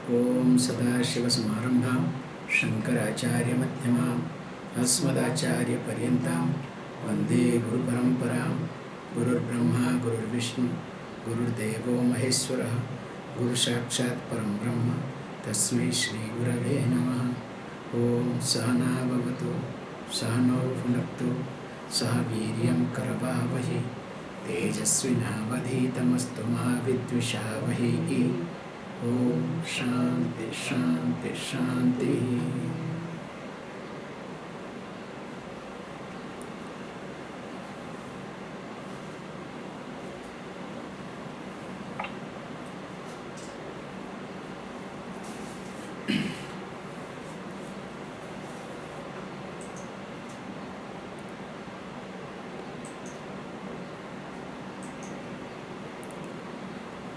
Om Sadashivasamārambhām Shankaracharya-madhyamām Asmadacharya-paryantam Vande Guru Paramparam Gurur Brahma Gurur Vishnu Gurur Devo Maheswaraha Guru Sakshat Param Brahma Tasmai Shri Gurave Namaha. Om Sahana Bhavatu Sahano Bhunaktu Saha Viryam Karavavahi Tejasvinavadhitamastu ma vidvishavahi. Om Shanti Shanti Shanti.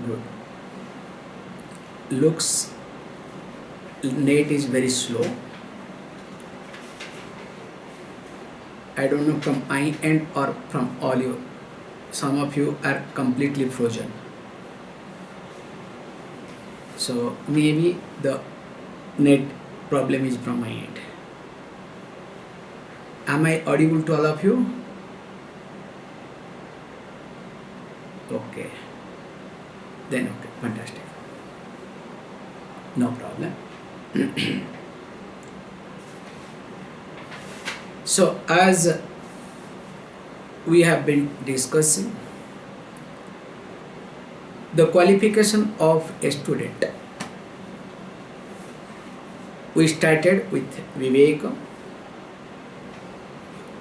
Good. Looks net is very slow. I don't know from my end or from all you. Some of you are completely frozen. So maybe the net problem is from my end. Am I audible to all of you? Okay. Then okay, fantastic. No problem. So as we have been discussing the qualification of a student, we started with Viveka,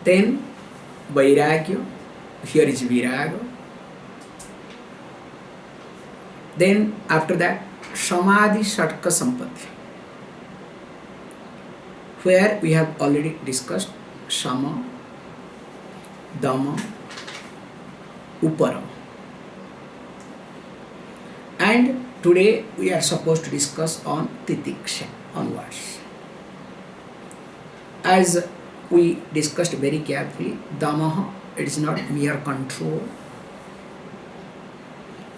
then Vairagya, here is Viraga, then after that Samadhi Shatka Sampatti, where we have already discussed Sama, Dhamma, Uparama. And today we are supposed to discuss on Titiksha onwards. As we discussed very carefully, Dhamma, it is not mere control,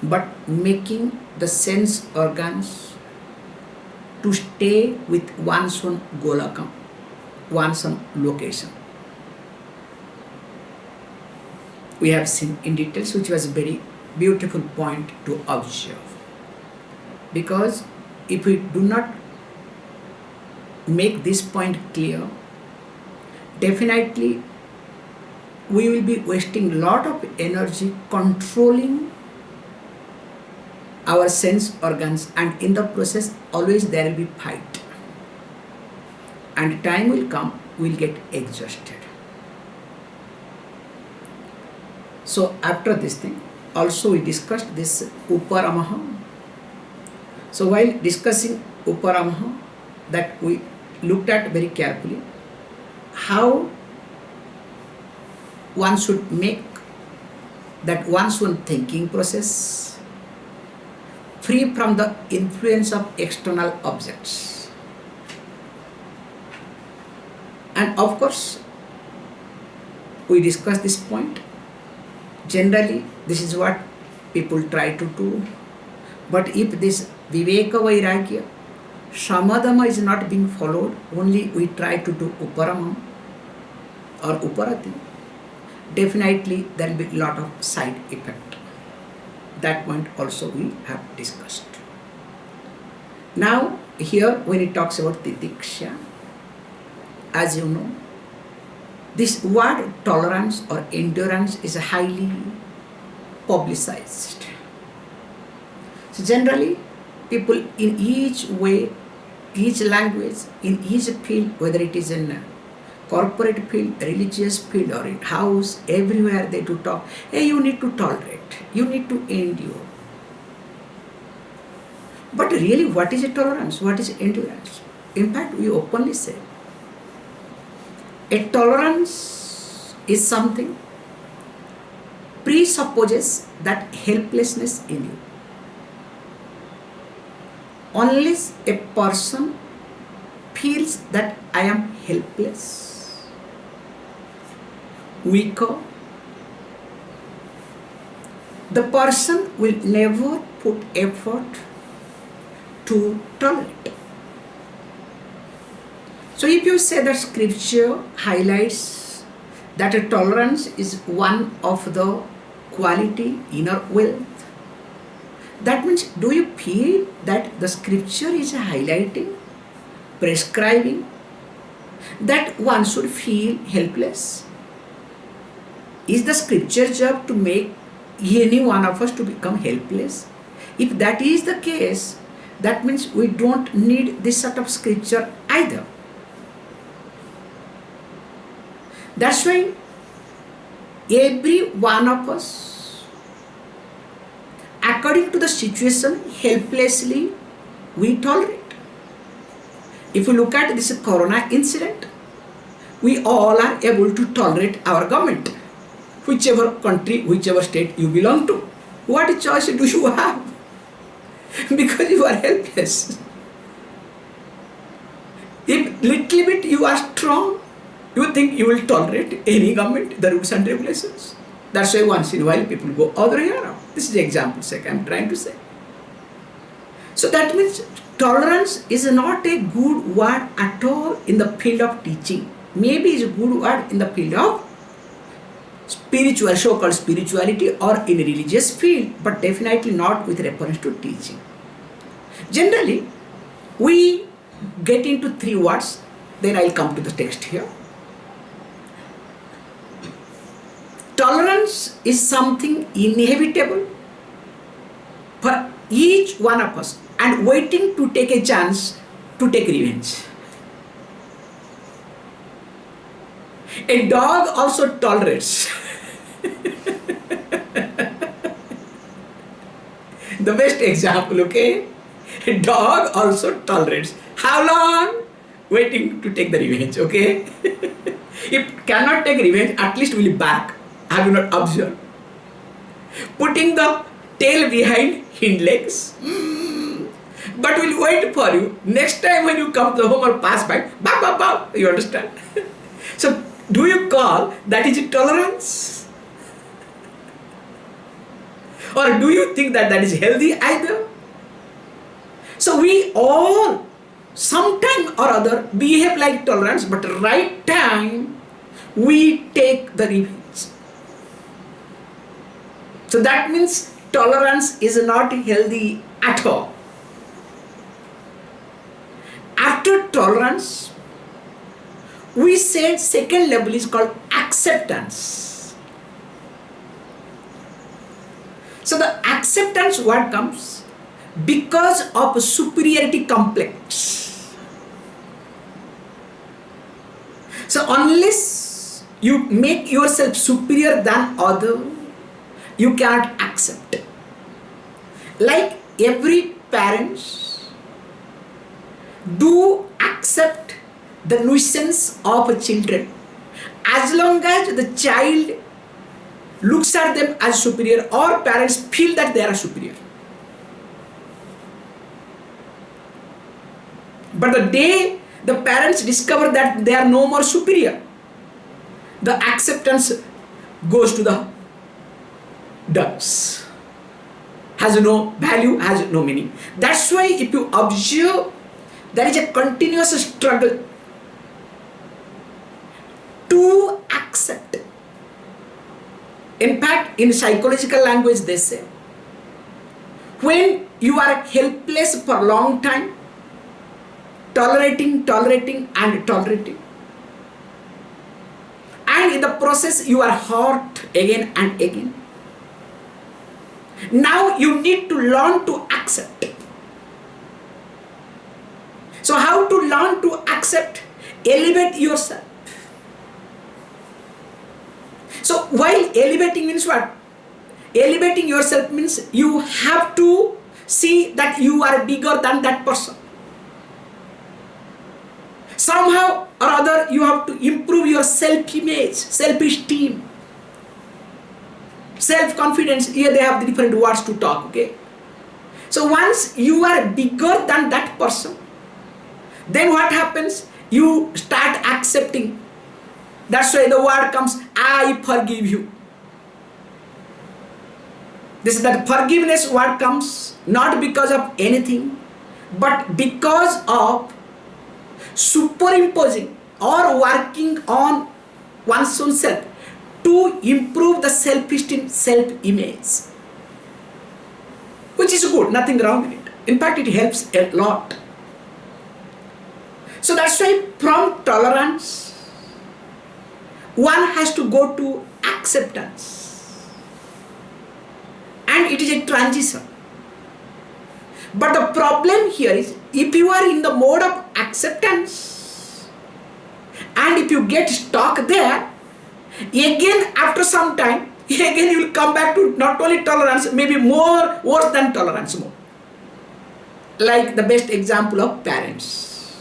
but making the sense organs to stay with one's own golakam, one's own location. We have seen in details, which was a very beautiful point to observe. Because if we do not make this point clear, definitely we will be wasting a lot of energy controlling our sense organs, and in the process always there will be fight, and time will come we will get exhausted. So after this thing also we discussed this Uparamaha. So while discussing Uparamaha, that we looked at very carefully how one should make that one's own thinking process free from the influence of external objects. And of course, we discussed this point. Generally, this is what people try to do. But if this Viveka Vairagya, Samadhanam is not being followed, only we try to do Uparamam or Uparati, definitely there will be a lot of side effect. That point also we have discussed. Now here when it talks about Titiksha, as you know, this word tolerance or endurance is highly publicized. So generally people in each way, each language, in each field, whether it is in corporate field, religious field, or in house, everywhere they do talk, hey, you need to tolerate, you need to endure. But really, what is a tolerance? What is endurance? In fact, we openly say, a tolerance is something presupposes that helplessness in you. Unless a person feels that I am helpless, weaker, the person will never put effort to tolerate. So if you say that scripture highlights that a tolerance is one of the quality inner wealth, that means, do you feel that the scripture is highlighting, prescribing that one should feel helpless? Is the scripture job to make any one of us to become helpless? If that is the case, that means we don't need this sort of scripture either. That's why every one of us, according to the situation, helplessly we tolerate. If you look at this corona incident, we all are able to tolerate our government, whichever country, whichever state you belong to. What choice do you have? Because you are helpless. If little bit you are strong, you think you will tolerate any government, the rules and regulations. That's why once in a while people go over here. This is the example sake I am trying to say. So that means tolerance is not a good word at all in the field of teaching. Maybe it's a good word in the field of spiritual, so-called spirituality or in a religious field, but definitely not with reference to teaching. Generally, we get into three words, then I'll come to the text here. Tolerance is something inevitable for each one of us and waiting to take a chance to take revenge. A dog also tolerates. The best example, okay? A dog also tolerates. How long? Waiting to take the revenge, okay? If cannot take revenge, at least will bark. Have you not observed? Putting the tail behind hind legs. But will wait for you. Next time when you come to the home or pass by, bap, bap, bap. You understand? So, do you call that is tolerance? Or do you think that that is healthy either? So we all, sometime or other, behave like tolerance, but right time, we take the revenge. So that means tolerance is not healthy at all. After tolerance, we say second level is called acceptance. So the acceptance word comes because of superiority complex. So unless you make yourself superior than other, you cannot accept. Like every parents do accept the nuisance of children as long as the child looks at them as superior or parents feel that they are superior. But the day the parents discover that they are no more superior, the acceptance goes to the ducks. Has no value, has no meaning. That's why if you observe, there is a continuous struggle to accept. In fact, in psychological language they say, when you are helpless for a long time, tolerating and in the process you are hurt again and again. Now you need to learn to accept. So how to learn to accept? Elevate yourself. So while elevating means what? Elevating yourself means you have to see that you are bigger than that person. Somehow or other you have to improve your self-image, self-esteem, self-confidence. Here they have the different words to talk, okay? So once you are bigger than that person, then what happens? You start accepting. That's why the word comes, I forgive you. This is that forgiveness word comes not because of anything, But because of superimposing or working on one's own self to improve the self-esteem, self-image, which is good, nothing wrong with it. In fact, it helps a lot. So that's why from tolerance, one has to go to acceptance. And it is a transition. But the problem here is, if you are in the mode of acceptance and if you get stuck there, again after some time, again you will come back to not only tolerance, maybe more, worse than tolerance more. Like the best example of parents.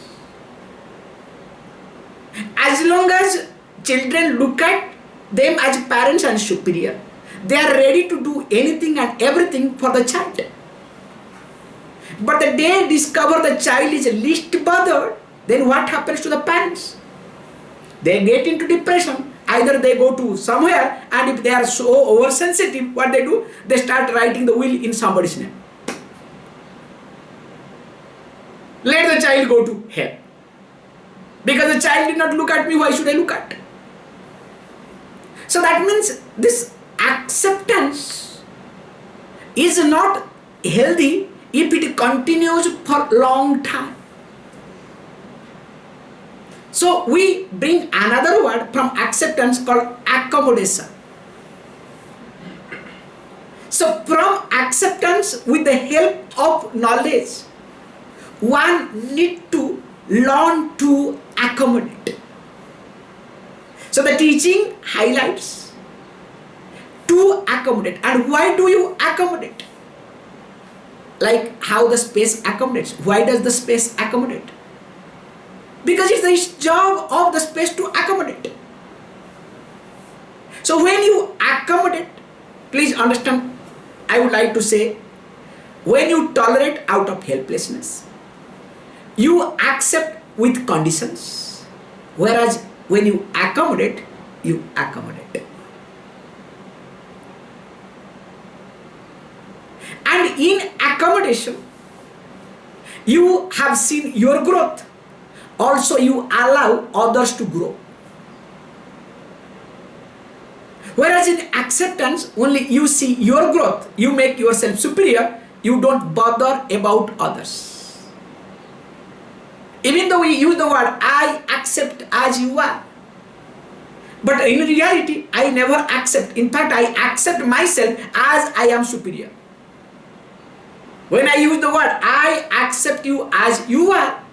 As long as children look at them as parents and superior, they are ready to do anything and everything for the child. But the day discover the child is least bothered, then what happens to the parents? They get into depression. Either they go to somewhere, and if they are so oversensitive, what they do? They start writing the will in somebody's name. Let the child go to hell. Because the child did not look at me, why should I look at? So that means this acceptance is not healthy if it continues for long time. So we bring another word from acceptance called accommodation. So from acceptance, with the help of knowledge, one need to learn to accommodate. So the teaching highlights to accommodate. And why do you accommodate? Like how the space accommodates. Why does the space accommodate? Because it's the job of the space to accommodate. So when you accommodate, please understand, I would like to say, when you tolerate out of helplessness, you accept with conditions. Whereas when you accommodate, you accommodate. And in accommodation, you have seen your growth. Also, you allow others to grow. Whereas in acceptance, only you see your growth. You make yourself superior. You don't bother about others. Even though we use the word, I accept as you are. But in reality, I never accept. In fact, I accept myself as I am superior. When I use the word, I accept you as you are,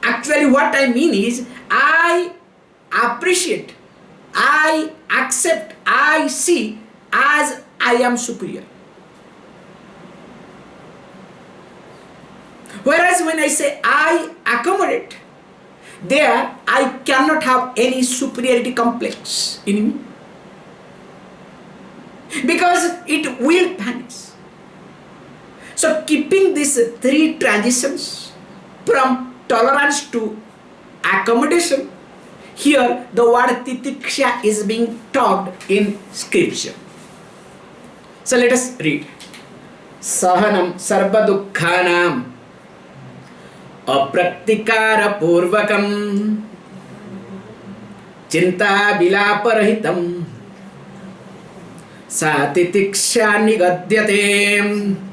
actually what I mean is, I appreciate, I accept, I see as I am superior. Whereas when I say I accommodate, there I cannot have any superiority complex in me. Because it will vanish. So keeping these three transitions from tolerance to accommodation, here the word Titiksha is being taught in scripture. So let us read. Sahanam sarva dukkhanam apraktikara purvakam chinta vilaparahitam sa titiksha nigadyate.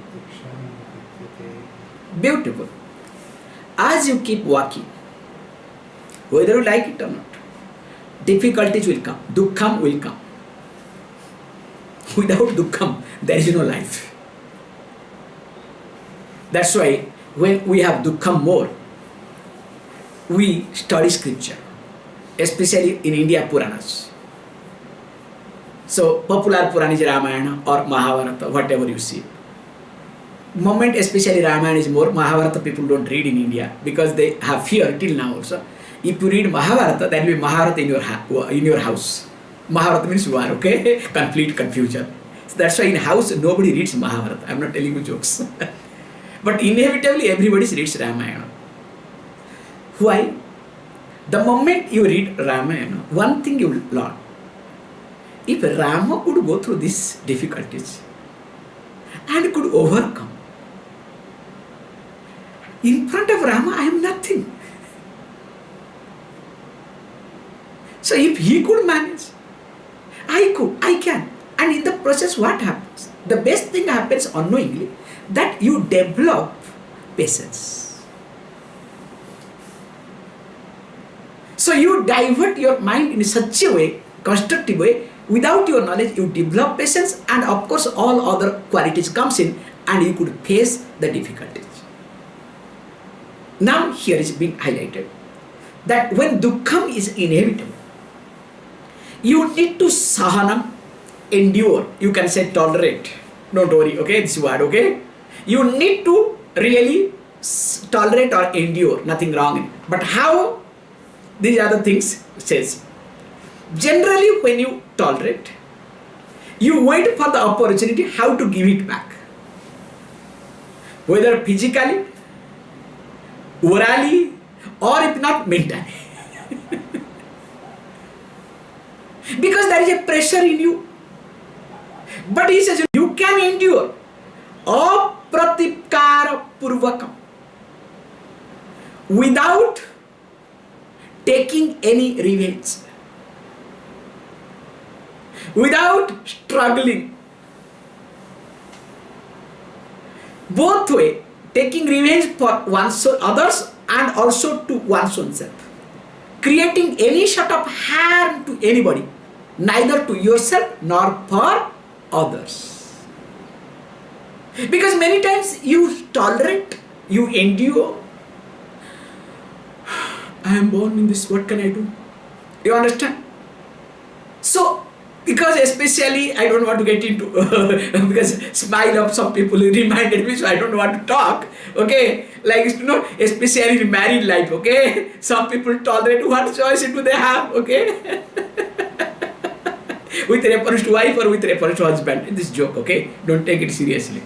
Beautiful. As you keep walking, whether you like it or not, difficulties will come, dukkham will come. Without dukkham, there is no life. That's why when we have dukkham more, we study scripture, especially in India Puranas. So popular Purana is Ramayana or Mahabharata, whatever you see. Moment especially Ramayana is more. Mahabharata people don't read in India because they have fear till now also. If you read Mahabharata, that will be Mahabharata in your house. Mahabharata means war, okay? Complete confusion. So that's why in house nobody reads Mahabharata. I'm not telling you jokes. But inevitably everybody reads Ramayana. Why? The moment you read Ramayana, one thing you will learn. If Rama could go through these difficulties and could overcome, In front of Rama, I am nothing. So if he could manage, I can. And in the process, what happens? The best thing happens unknowingly, that you develop patience. So you divert your mind in such a way, constructive way, without your knowledge, you develop patience, and of course all other qualities comes in, and you could face the difficulties. Now here is being highlighted that when dukkham is inevitable, you need to sahanam, endure. You can say tolerate. Don't worry, okay? This word, okay? You need to really tolerate or endure. Nothing wrong in it. But how? These are the things says. Generally, when you tolerate, you wait for the opportunity how to give it back. Whether physically, orally, or if not mentally. Because there is a pressure in you. But he says you can endure. Apratikara purvakam. Without taking any revenge. Without struggling. Both way, taking revenge for others and also to one's own self. Creating any sort of harm to anybody, neither to yourself nor for others. Because many times you tolerate, you endure. I am born in this, what can I do? You understand? So, because especially, I don't want to get into, because smile of some people reminded me, so I don't want to talk, okay? Like, especially in married life, okay? Some people tolerate, what choice do they have, okay? With reference to wife or with reference to husband, this joke, okay? Don't take it seriously.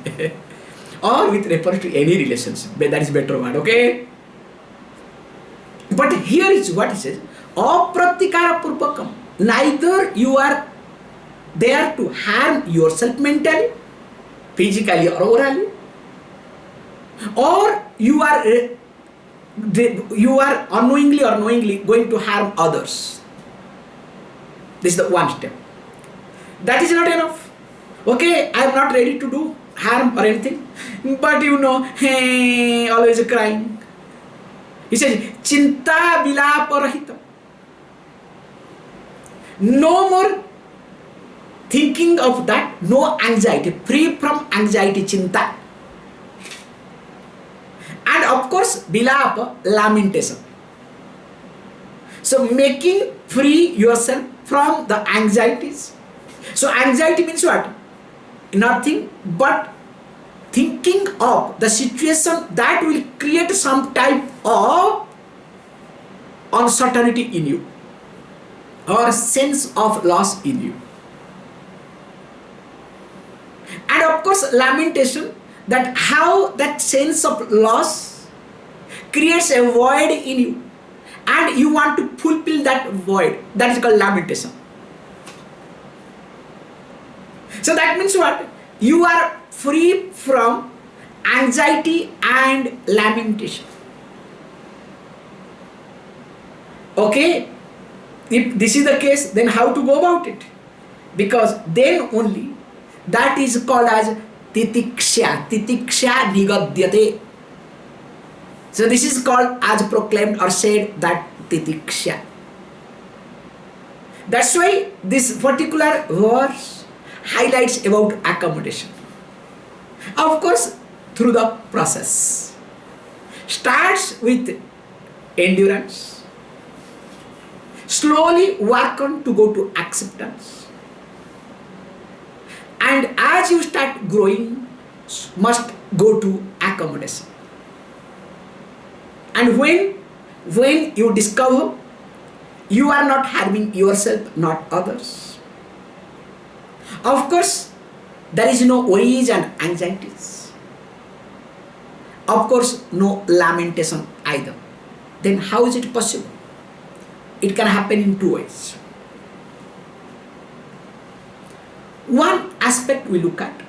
Or with reference to any relationship, that is better one, okay? But here is what he says, apratikara purvakam. Neither you are there to harm yourself mentally, physically or orally, or you are unknowingly or knowingly going to harm others. This is the one step. That is not enough. Okay, I am not ready to do harm or anything, but hey, always crying. He says, Chinta vilapa. No more thinking of that, no anxiety, free from anxiety, chinta. And of course, vilapa, lamentation. So making free yourself from the anxieties. So anxiety means what? Nothing but thinking of the situation that will create some type of uncertainty in you, or sense of loss in you. And of course, lamentation, that how that sense of loss creates a void in you, and you want to fulfill that void. That is called lamentation. So that means what? You are free from anxiety and lamentation. Okay? If this is the case, then how to go about it? Because then only that is called as Titiksha. Titiksha nigadyate. So this is called as proclaimed or said that Titiksha. That's why this particular verse highlights about accommodation. Of course, through the process. Starts with endurance. Slowly work on to go to acceptance. And as you start growing, must go to accommodation. And when you discover you are not harming yourself, not others, of course, there is no worries and anxieties. Of course, no lamentation either. Then how is it possible? It can happen in two ways. One aspect we look at,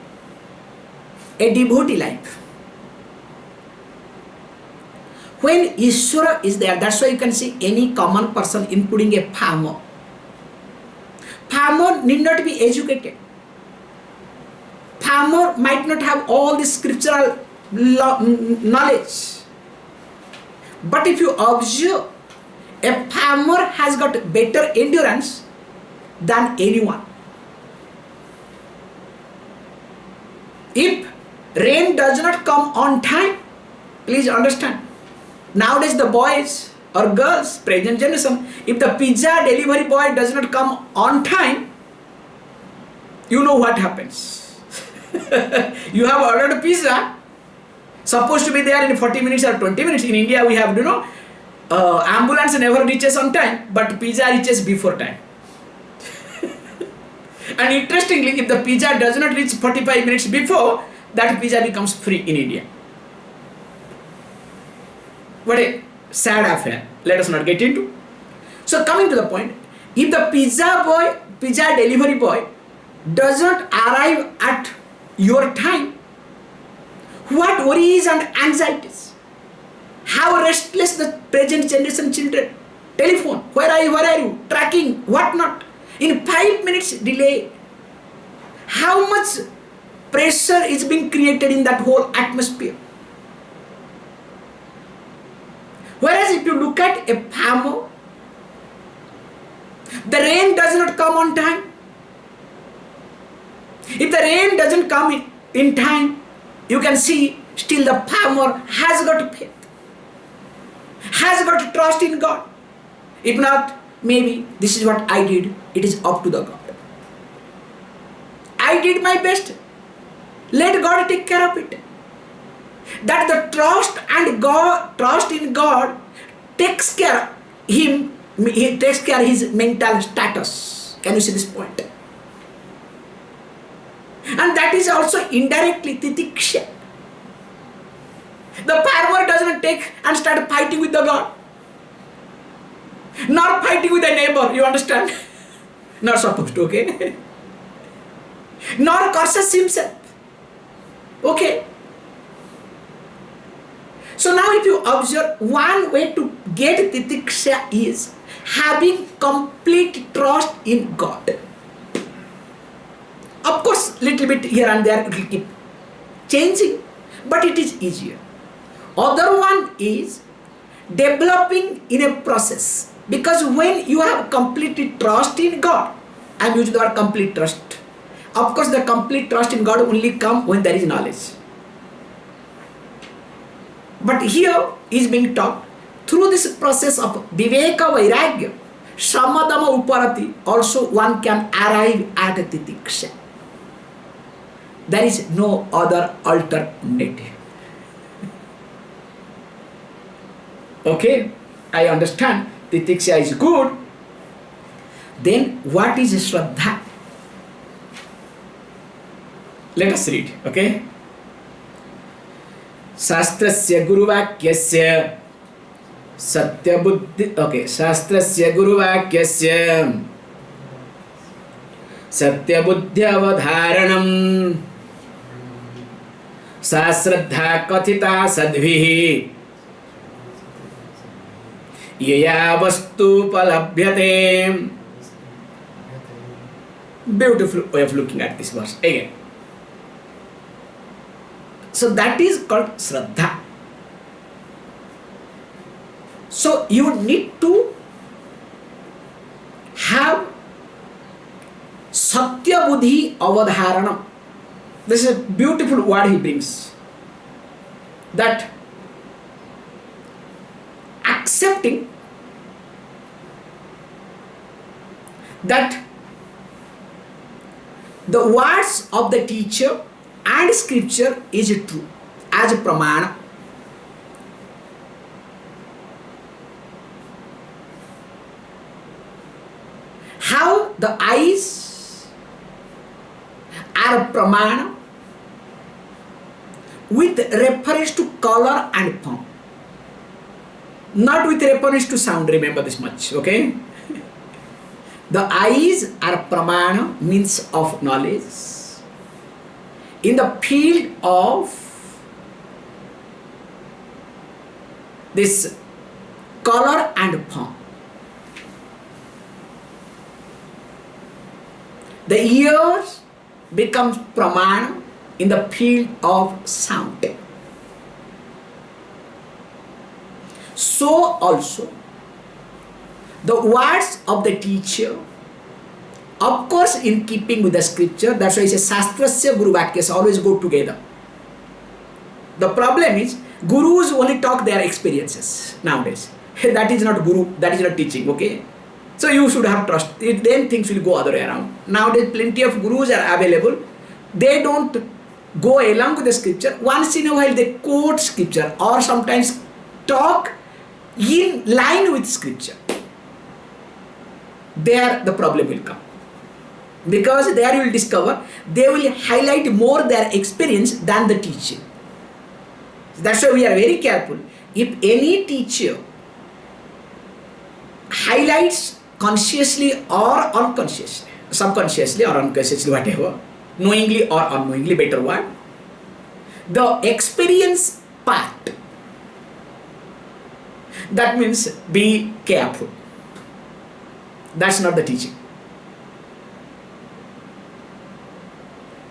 a devotee life. When Ishvara is there, that's why you can see any common person, including a farmer. Farmer need not be educated. Farmer might not have all the scriptural knowledge. But if you observe, a farmer has got better endurance than anyone. If rain does not come on time, please understand, nowadays the boys or girls, present generation, if the pizza delivery boy does not come on time, you know what happens. You have ordered a pizza, supposed to be there in 40 minutes or 20 minutes. In India we have, ambulance never reaches on time, but pizza reaches before time. And interestingly, if the pizza does not reach 45 minutes before, that pizza becomes free in India. What a sad affair. Let us not get into. So coming to the point, if the pizza delivery boy does not arrive at your time, what worries and anxieties? How restless the present generation children. Telephone, where are you? Tracking, what not? In 5 minutes delay. How much pressure is being created in that whole atmosphere? Whereas if you look at a farmer, the rain does not come on time. If the rain doesn't come in time, you can see still the farmer has got faith, has got trust in God. If not, maybe this is what I did, it is up to the God. I did my best. Let God take care of it. That the trust in God takes care of him, he takes care of his mental status. Can you see this point? And that is also indirectly Titiksha. The farmer does not take and start fighting with the God, nor fighting with the neighbor, you understand? Not supposed to, okay? Nor curses himself. Okay? So now if you observe, one way to get Titiksha is having complete trust in God. Of course, little bit here and there it will keep changing, but it is easier. Other one is developing in a process, because when you have complete trust in God, I am using the word complete trust. Of course, the complete trust in God only comes when there is knowledge. But here is being taught through this process of Viveka Vairagya, Samadhanam Uparati, also one can arrive at a Titiksha. There is no other alternative. Okay, I understand Titiksha is good. Then what is Shraddha? Let us read, okay? Shastrasya Guruvakyasya Satyabuddhi, okay, Shastrasya Guruvakyasya Satyabuddhyavadharanam Sasraddha Kathita Sadvihi Yaya Vastu Palabhyate. Beautiful way of looking at this verse again. So that is called Shraddha. So you need to have Satya Buddhi Avadharanam. This is a beautiful word he brings. That accepting that the words of the teacher and scripture is true as a pramana. How the eyes are pramana with reference to color and form, not with reference to sound. Remember this much, okay? The eyes are pramana, means of knowledge, in the field of this color and form. The ears becomes pramana in the field of sound. So also the words of the teacher, of course in keeping with the scripture, that's why it's a Shastrasya Guru Vakyas always go together. The problem is gurus only talk their experiences nowadays. That is not guru, that is not teaching, okay? So you should have trust. Then things will go other way around. Nowadays plenty of gurus are available. They don't go along with the scripture. Once in a while they quote scripture or sometimes talk in line with scripture. There the problem will come. Because there you will discover they will highlight more their experience than the teaching. That's why we are very careful. If any teacher highlights consciously or unconsciously, subconsciously or unconsciously, whatever, knowingly or unknowingly, better word, the experience part, that means be careful. That's not the teaching.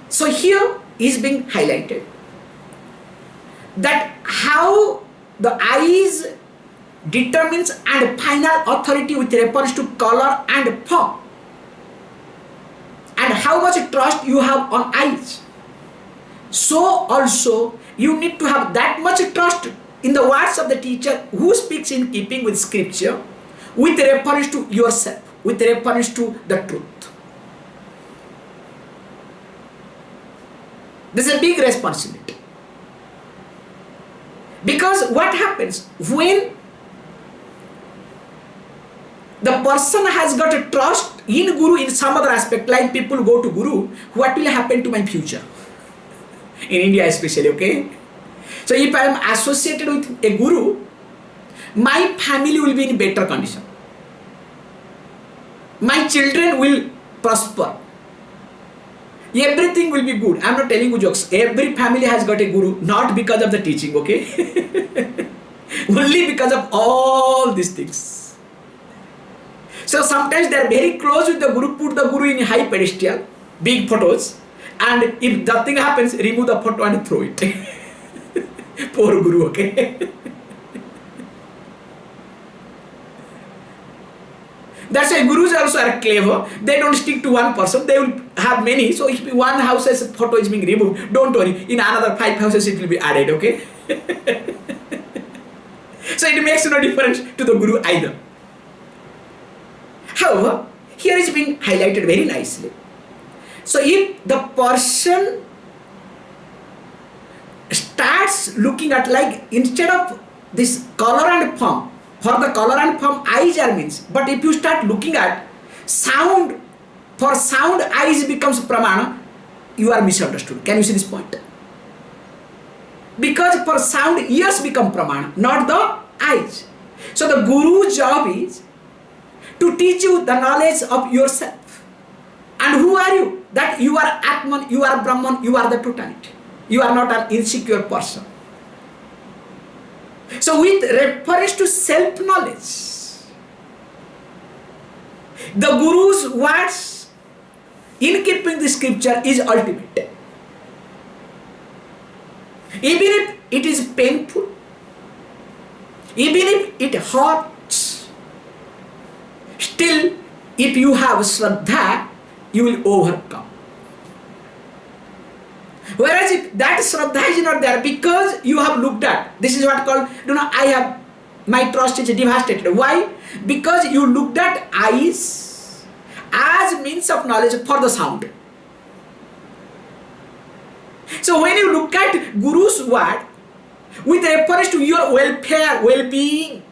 So here is being highlighted that how the eyes determines and final authority with reference to color and form, and how much trust you have on eyes. So also you need to have that much trust in the words of the teacher who speaks in keeping with scripture, with reference to yourself, with reference to the truth. This is a big responsibility. Because what happens when the person has got a trust in Guru in some other aspect, like people go to Guru, what will happen to my future? In India especially, okay? So if I am associated with a Guru, my family will be in better condition. My children will prosper. Everything will be good. I am not telling you jokes. Every family has got a Guru, not because of the teaching, okay? Only because of all these things. So sometimes they are very close with the Guru, put the Guru in high pedestal, big photos, and if nothing happens, remove the photo and throw it. Poor Guru, okay? That's why Gurus also are clever. They don't stick to one person. They will have many. So if one house's photo is being removed, don't worry. In another 5 houses it will be added, okay? So it makes no difference to the Guru either. However, here is being highlighted very nicely. So if the person starts looking at, like, instead of this color and form, for the color and form eyes are means, but if you start looking at sound, for sound eyes becomes pramana, you are misunderstood. Can you see this point? Because for sound ears become pramana, not the eyes. So the Guru's job is to teach you the knowledge of yourself. And who are you? That you are Atman, you are Brahman, you are the totality. You are not an insecure person. So with reference to self-knowledge, the Guru's words in keeping the scripture is ultimate. Even if it is painful, even if it hurts, still if you have Shraddha, you will overcome. Whereas if that Shraddha is not there, because you have looked at, this is what called, I have, my trust is devastated. Why? Because you looked at eyes as means of knowledge for the sound. So when you look at Guru's word with reference to your welfare, well-being,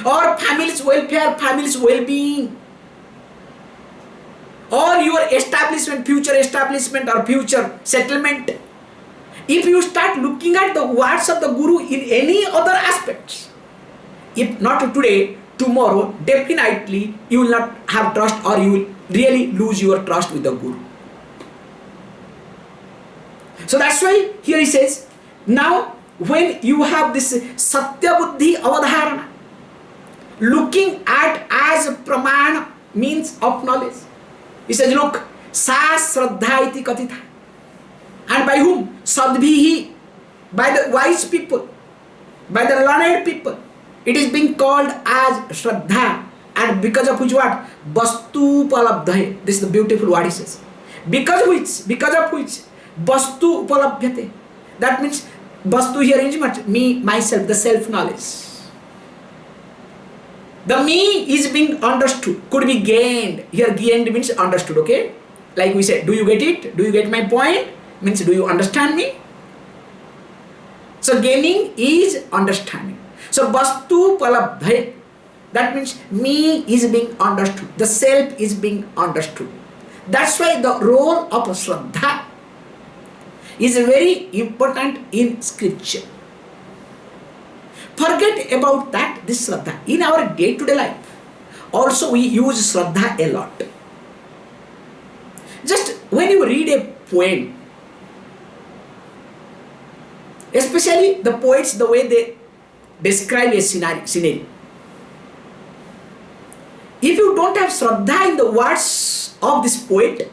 or family's welfare, family's well-being, or your establishment, future establishment or future settlement, if you start looking at the words of the Guru in any other aspects, if not today, tomorrow, definitely you will not have trust, or you will really lose your trust with the Guru. So that's why here he says, now when you have this Satya Buddhi Avadharana, looking at as Pramana, means of knowledge. He says, look, Sa Shraddha iti Katitha. And by whom? Sadbhihi, by the wise people, by the learned people. It is being called as Shraddha. And because of which what? Vastu Upalabdhaye. This is the beautiful word he says. Because of which, Vastu Upalabhyate. That means, Vastu here is much me, myself, the self-knowledge. The me is being understood, could be gained. Here gained means understood, okay? Like we said, do you get it? Do you get my point? Means do you understand me? So gaining is understanding. So vastu palabdhaye. That means me is being understood. The self is being understood. That's why the role of Shraddha is very important in scripture. Forget about that, this Shraddha. In our day-to-day life, also we use Shraddha a lot. Just when you read a poem, especially the poets, the way they describe a scenery. If you don't have Shraddha in the words of this poet,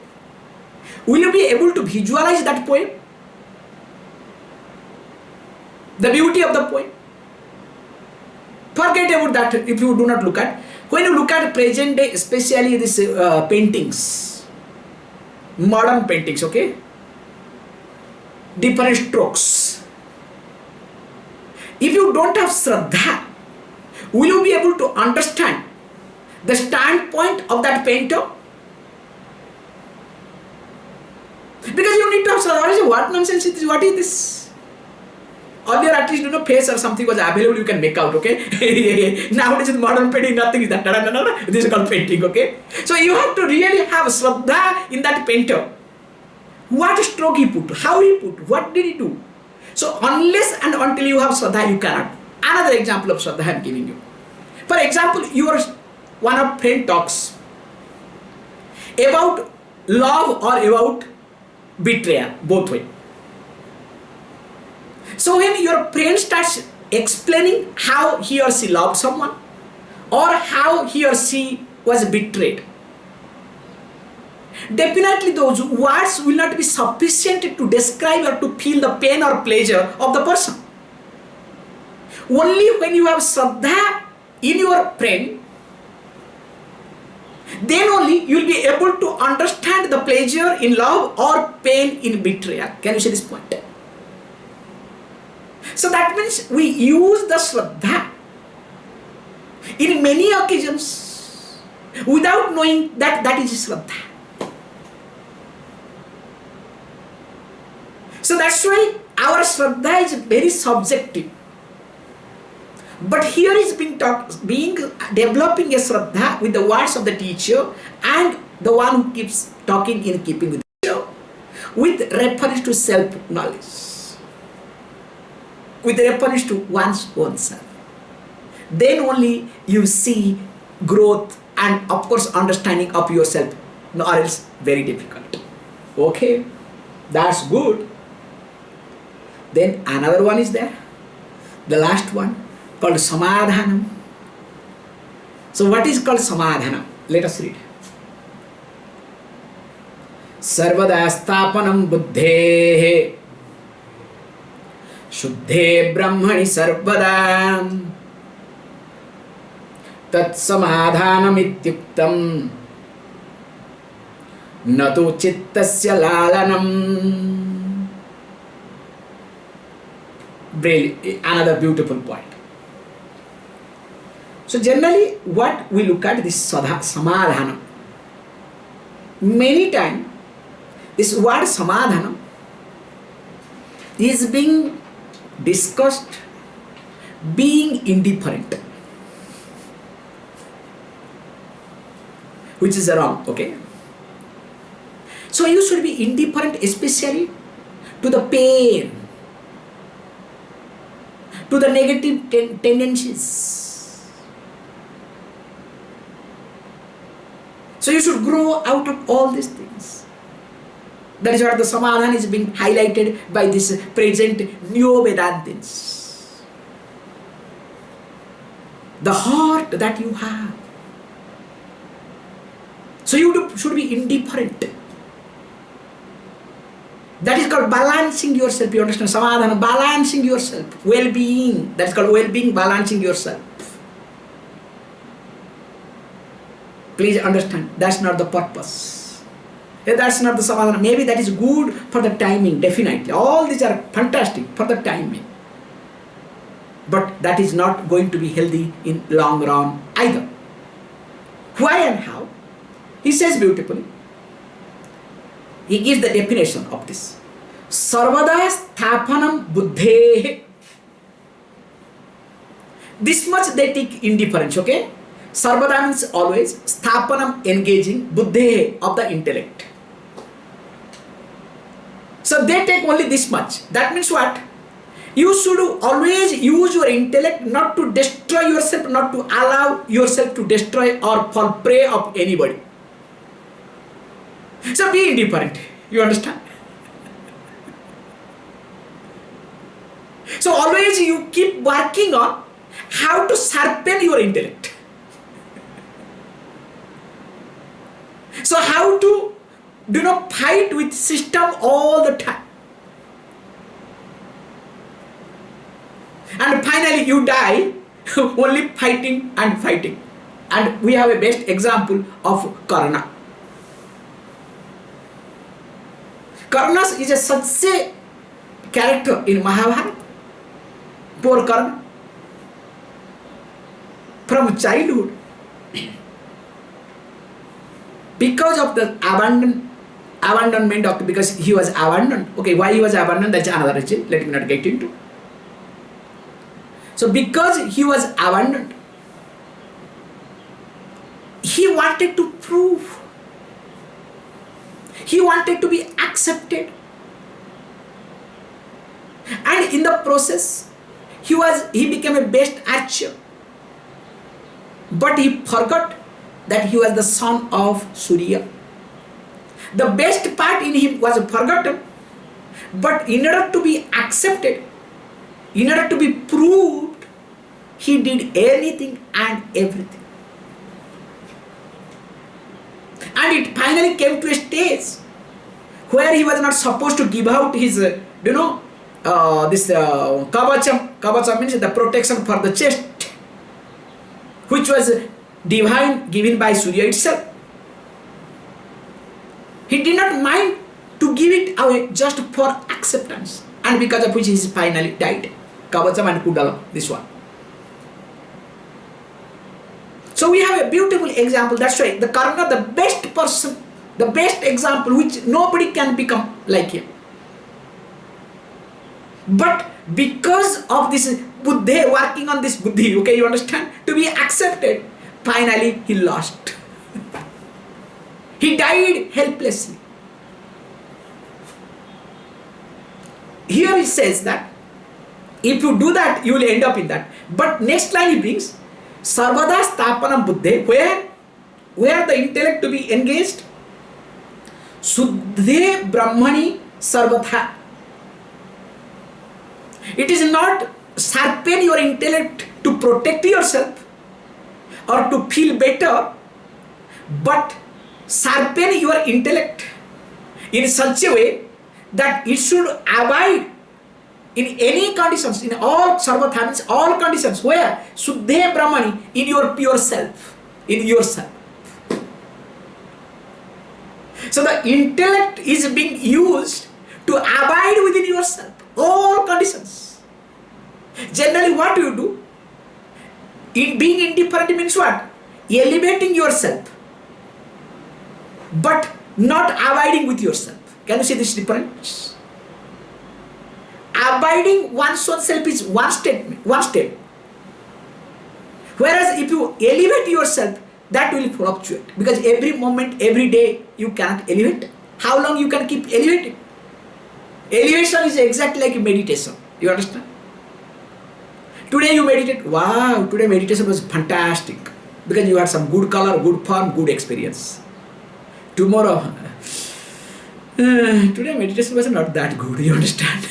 will you be able to visualize that poem? The beauty of the poem? Forget about that if you do not look at. When you look at present day, especially these paintings, modern paintings, okay? Different strokes. If you don't have Shraddha, will you be able to understand the standpoint of that painter? Because you need to have Shraddha. What nonsense it is? What is this? Earlier at least face or something was available, you can make out, okay? Nowadays in modern painting, nothing is that. No. This is called painting, okay? So you have to really have Shraddha in that painter. What stroke he put, how he put, what did he do? So unless and until you have Shraddha, you cannot. Another example of Shraddha I am giving you. For example, one of friend talks about love or about betrayal, both way. So when your friend starts explaining how he or she loved someone or how he or she was betrayed, definitely those words will not be sufficient to describe or to feel the pain or pleasure of the person. Only when you have Shraddha in your friend, then only you will be able to understand the pleasure in love or pain in betrayal. Can you see this point? So that means we use the Shraddha in many occasions without knowing that that is Shraddha. So that's why our Shraddha is very subjective. But here is developing a Shraddha with the words of the teacher and the one who keeps talking in keeping with the teacher, with reference to self-knowledge, with reference to one's own self. Then only you see growth and of course understanding of yourself, or else very difficult. Okay, that's good. Then another one is there, the last one called Samadhanam. So what is called Samadhanam? Let us read. Sarvada sthapanam buddhehe Shuddhe brahmani sarvada tat samadhanam ityuktam natu chittasya lalanam. Another beautiful point. So generally what we look at this Samadhanam, many times this word Samadhanam is being discussed being indifferent, which is wrong, okay? So you should be indifferent especially to the pain, to the negative tendencies. So you should grow out of all these things. That is what the Samadhanam is being highlighted by this present Neo-Vedantins. The heart that you have. So you should be indifferent. That is called balancing yourself. You understand? Samadhana, balancing yourself. Well-being. That is called well-being, balancing yourself. Please understand, that's not the purpose. That's not the Samadhana. Maybe that is good for the timing, definitely. All these are fantastic for the timing. But that is not going to be healthy in long run either. Why and how? He says beautifully. He gives the definition of this. Sarvada sthapanam buddhehe. This much they take indifference, okay? Sarvada means always, sthapanam engaging, buddhehe of the intellect. So they take only this much. That means what? You should always use your intellect not to destroy yourself, not to allow yourself to destroy or fall prey of anybody. So be indifferent. You understand? So always you keep working on how to sharpen your intellect. So how to do not fight with system all the time. And finally you die only fighting and fighting. And we have a best example of Karna. Karna is such a character in Mahabharata. Poor Karna. From childhood. Because of the abandonment of, because he was abandoned. Okay, why he was abandoned, that's another issue. Let me not get into. So because he was abandoned, he wanted to prove. He wanted to be accepted. And in the process, he became a best archer. But he forgot that he was the son of Surya. The best part in him was forgotten. But in order to be accepted, in order to be proved, he did anything and everything. And it finally came to a stage where he was not supposed to give out his, kavacham. Kavacham means the protection for the chest, which was divine, given by Surya itself. He did not mind to give it away just for acceptance, and because of which he finally died. Kavacham and Kudala, this one. So we have a beautiful example. That's why the Karna, the best person, the best example, which nobody can become like him. But because of this buddhi, working on this buddhi, okay, you understand, to be accepted, finally he lost. He died helplessly. Here he says that if you do that, you will end up in that. But next line he brings, Sarvada Sthapanam Buddhe, where the intellect to be engaged, Suddhe Brahmani Sarvatha. It is not sharpen your intellect to protect yourself or to feel better, but sharpen your intellect in such a way that it should abide in any conditions, in all sarvatha means all conditions, where Suddhe Brahmani, in your pure self, in yourself. So the intellect is being used to abide within yourself, all conditions. Generally what you do, in being indifferent means what? Elevating yourself, but not abiding with yourself. Can you see this difference? Abiding one's own self is one step. Whereas if you elevate yourself, that will fluctuate. Because every moment, every day, you cannot elevate. How long you can keep elevating? Elevation is exactly like meditation. You understand? Today you meditate. Wow, today meditation was fantastic. Because you had some good color, good form, good experience. Tomorrow, Today meditation was not that good, you understand?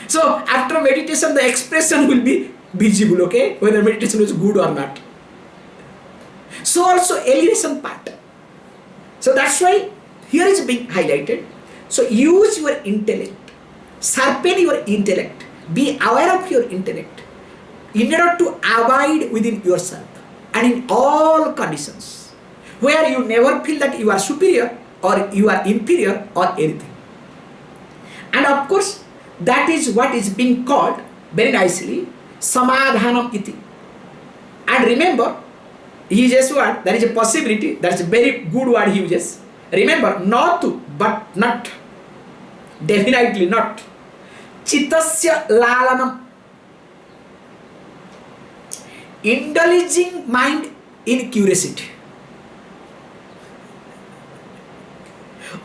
So after meditation, the expression will be visible, okay? Whether meditation is good or not. So also alienation part. So that's why here is being highlighted. So use your intellect, sharpen your intellect, be aware of your intellect in order to abide within yourself and in all conditions where you never feel that you are superior or you are inferior or anything. And of course, that is what is being called very nicely Samadhanam iti. And remember, he uses word, there is a possibility, that is a very good word he uses. Remember, not to, but not. Definitely not. Chittasya lalanam. Indulging mind in curiosity.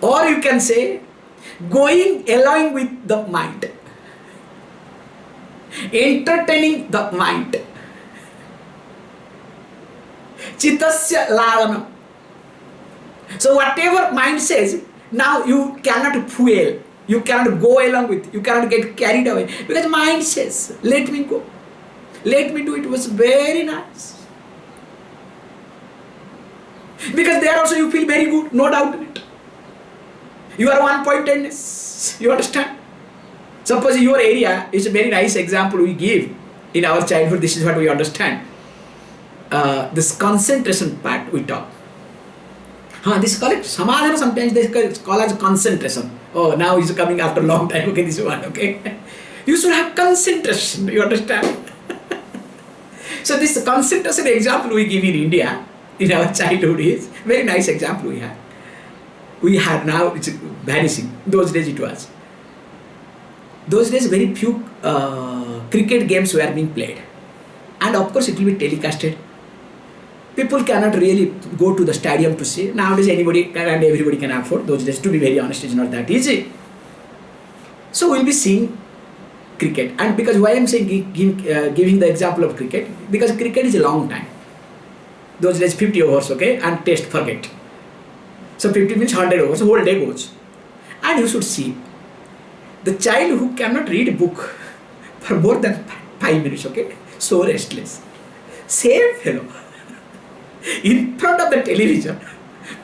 Or you can say, going along with the mind. Entertaining the mind. Chittasya lalanam. So whatever mind says, now you cannot fuel, you cannot go along with, you cannot get carried away. Because mind says, let me go. Let me do it. It was very nice. Because there also you feel very good, no doubt in it. You are one-pointedness. You understand? Suppose your area is a very nice example we give in our childhood. This is what we understand. This concentration part we talk. This is called Samadhanam. Sometimes they call as concentration. Oh, now it's coming after a long time. Okay, this one. Okay, you should have concentration. You understand? So this concentration example we give in India in our childhood is very nice example we have. We had, now it's vanishing. Those days it was. Those days very few cricket games were being played, and of course it will be telecasted. People cannot really go to the stadium to see. Nowadays anybody and everybody can afford. Those days, to be very honest, it's not that easy. So we'll be seeing cricket. And because why I'm saying giving the example of cricket, because cricket is a long time. Those days 50 overs, okay, and test, forget. So 50 means 100 overs, whole day goes. And you should see the child who cannot read a book for more than 5 minutes, okay, so restless. Same fellow in front of the television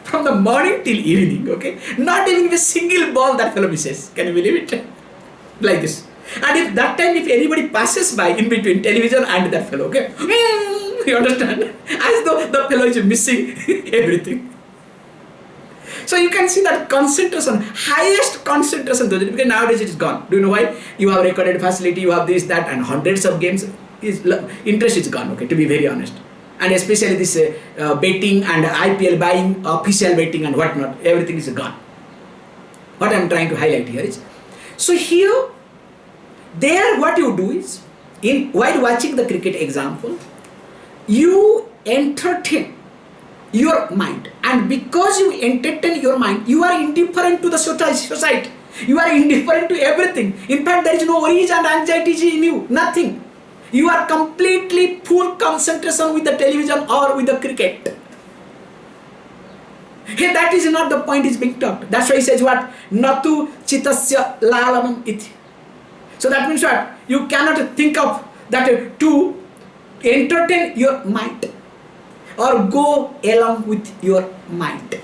from the morning till evening, okay, not even a single ball that fellow misses. Can you believe it? Like this. And if that time, if anybody passes by in between television and that fellow, okay, you understand? As though the fellow is missing everything. So you can see that concentration, highest concentration, because nowadays it is gone. Do you know why? You have recorded facility, you have this, that, and hundreds of games. Interest is gone, okay, to be very honest. And especially this betting and IPL buying, official betting and whatnot, everything is gone. What I am trying to highlight here is, so here, there what you do is, while watching the cricket example, you entertain your mind, and because you entertain your mind, you are indifferent to the society, you are indifferent to everything. In fact, there is no worries and anxieties in you, nothing. You are completely full concentration with the television or with the cricket. Hey, that is not the point is being talked. That's why he says what? Natu chittasya lalanam iti. So that means what? You cannot think of that to entertain your mind or go along with your mind.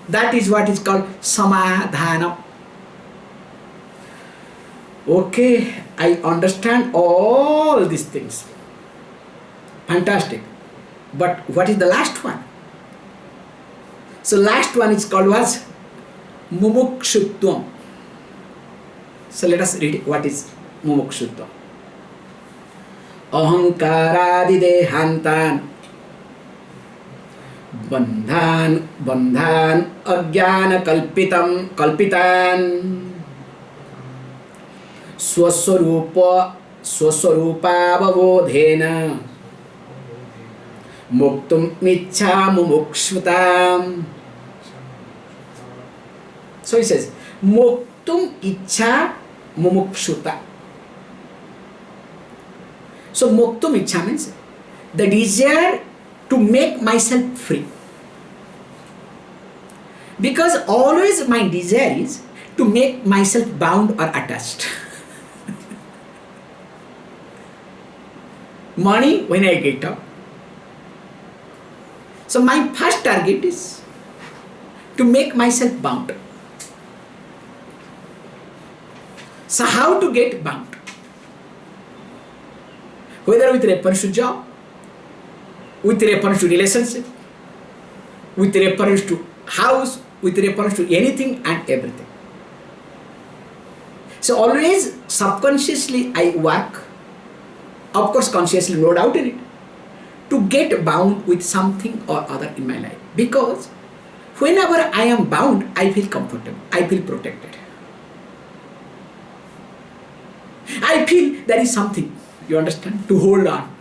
That is what is called Samadhanam. Okay, I understand all these things. Fantastic. But what is the last one? So last one is called was Mumukshutvam. So let us read what is Mumukshutvam. Ahankaradi dehantan bandhan agyana kalpitan swaswarupavabodhena muktum michha mumukshvutam. So he says, muktum ichha mumukshuta. So muktum ichha means the desire to make myself free. Because always my desire is to make myself bound or attached. Morning when I get up. So my first target is to make myself bound. So how to get bound? Whether with reference to job, with reference to relationship, with reference to house, with reference to anything and everything. So always subconsciously I work, of course consciously no doubt in it, to get bound with something or other in my life. Because whenever I am bound, I feel comfortable, I feel protected. I feel there is something, you understand, to hold on.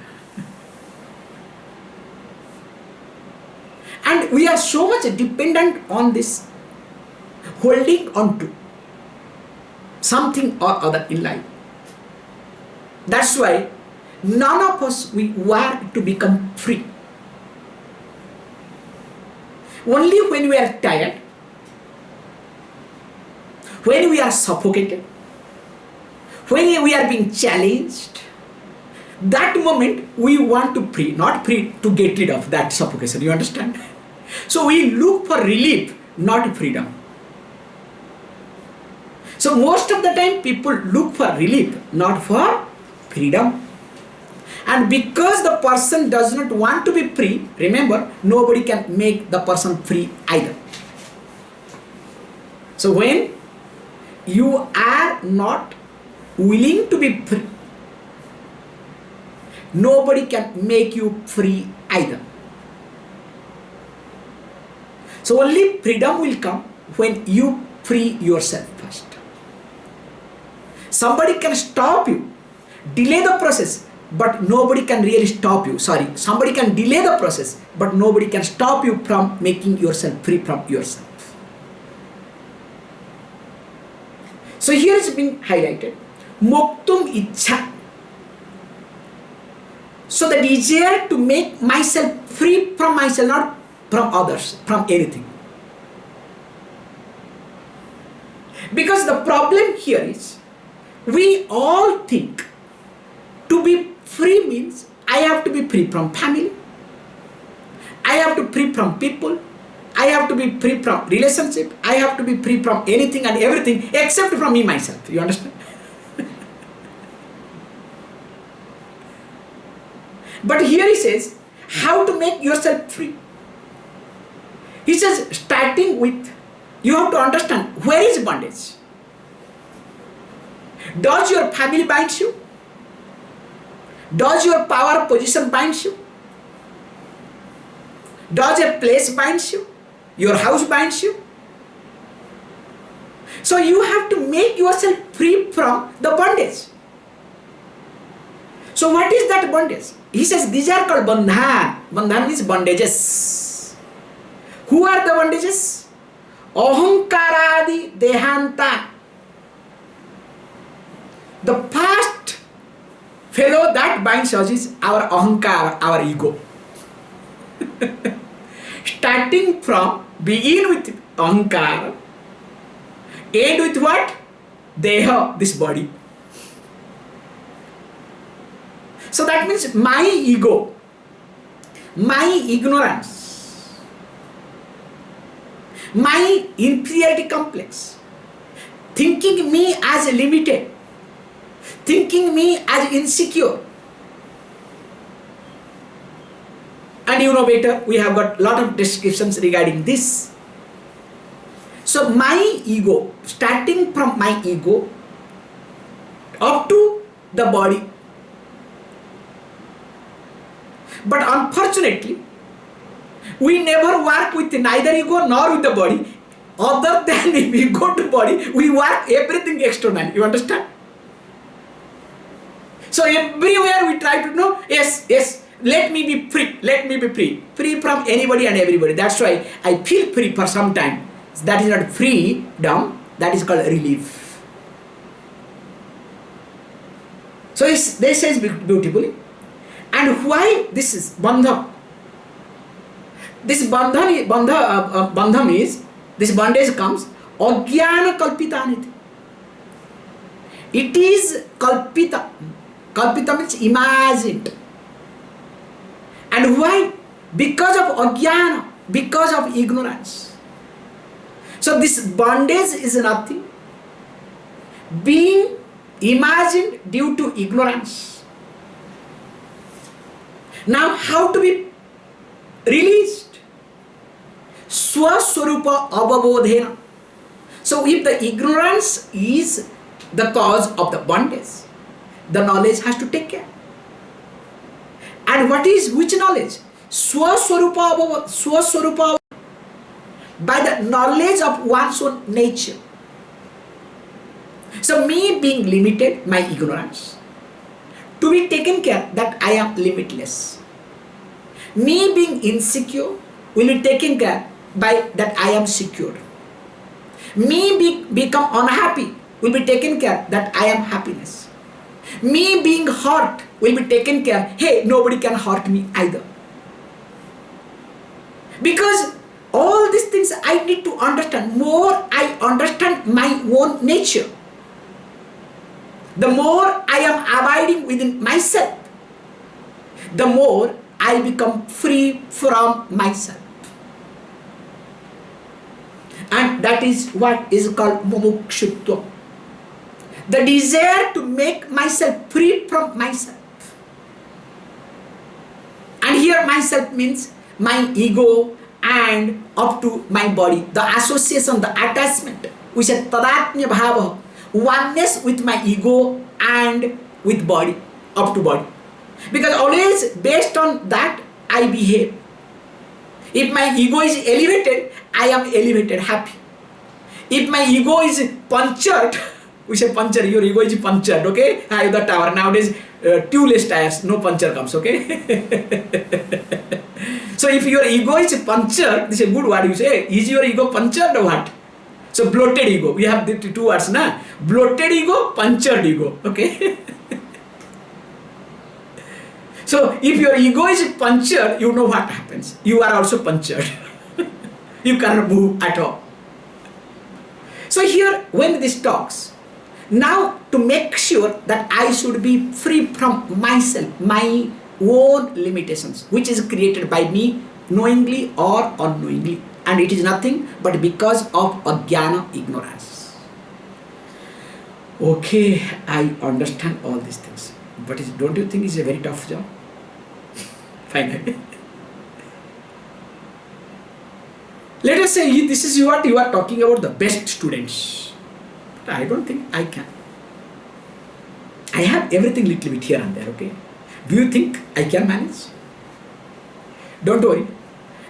And we are so much dependent on this holding on to something or other in life. That's why none of us we work to become free. Only when we are tired, when we are suffocated, when we are being challenged, that moment we want to free, not free to get rid of that suffocation, you understand? So we look for relief, not freedom. So most of the time people look for relief, not for freedom. And because the person does not want to be free, remember, nobody can make the person free either. So when you are not willing to be free, nobody can make you free either. So only freedom will come when you free yourself first. Somebody can stop you, delay the process, but nobody can really stop you. Somebody can delay the process, but nobody can stop you from making yourself free from yourself. So here is being highlighted, Moktum Ichha. So the desire to make myself free from myself, not from others, from anything. Because the problem here is, we all think to be free means I have to be free from family, I have to be free from people, I have to be free from relationship, I have to be free from anything and everything except from me myself. You understand? But here he says, how to make yourself free. He says, starting with, you have to understand where is bondage. Does your family bind you? Does your power position bind you? Does a place bind you? Your house binds you? So you have to make yourself free from the bondage. So what is that bondage? He says these are called bandhan. Bandhan means bondages. Who are the bondages? Ahankaradi dehanta. The first fellow that binds us is our ahankara, our ego. Starting from, begin with ahankara, end with what? Deha, this body. So that means my ego, my ignorance, my inferiority complex, thinking me as limited, thinking me as insecure. And you know better, we have got a lot of descriptions regarding this. So my ego, starting from my ego up to the body. But unfortunately, we never work with neither ego nor with the body. Other than if we go to body, we work everything external. You understand? So everywhere we try to know, yes, let me be free, let me be free. Free from anybody and everybody. That's why I feel free for some time. That is not freedom, that is called relief. So they says beautifully. And why this is bandha? This bandham is this bondage comes, ajnana kalpitaniti. It is kalpita. Kalpita means imagined. And why? Because of ajnana, because of ignorance. So this bondage is nothing being imagined due to ignorance. Now how to be released? Swaswarupa avabodhena. So if the ignorance is the cause of the bondage, the knowledge has to take care. And what is which knowledge? Swaswarupa, by the knowledge of one's own nature. So me being limited, my ignorance, to be taken care that I am limitless. Me being insecure will be taken care by that I am secure. Me become unhappy will be taken care that I am happiness. Me being hurt will be taken care, hey, nobody can hurt me either. Because all these things I need to understand. More I understand my own nature, the more I am abiding within myself, the more I become free from myself. And that is what is called mumukshutva. The desire to make myself free from myself. And here myself means my ego and up to my body. The association, the attachment. We say tadatmya bhava. Oneness with my ego and with body, up to body. Because always based on that I behave. If my ego is elevated, I am elevated, happy. If my ego is punctured, we say puncture, your ego is punctured, okay? I have the tower. Nowadays, tubeless tires, no puncture comes, okay? So if your ego is punctured, this is a good word you say. Is your ego punctured or what? So bloated ego. We have the two words, na? Bloated ego, punctured ego, okay? So if your ego is punctured, you know what happens. You are also punctured. You cannot move at all. So here, when this talks, now to make sure that I should be free from myself, my own limitations, which is created by me knowingly or unknowingly. And it is nothing but because of ajnana, ignorance. Okay, I understand all these things. But don't you think it's a very tough job? Finally. Let us say this is what you are talking about, the best students. But I don't think I can. I have everything little bit here and there, okay? Do you think I can manage? Don't worry.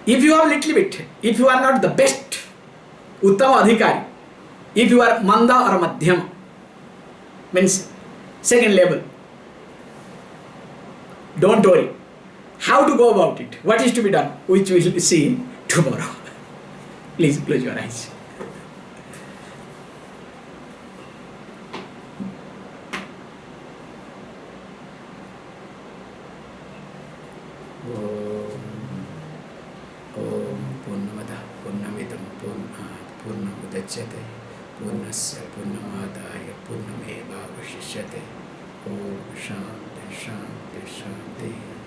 If you have little bit, if you are not the best, Uttama Adhikari, if you are Manda or Madhyama, means second level, don't worry. How to go about it? What is to be done? Which we will see tomorrow. Please close your eyes. Om Purnamada Purnamidam Purnamudachyate Purnasya Purnamadaya Purnameva Vashishyate. Om Shanti Shanti Shanti.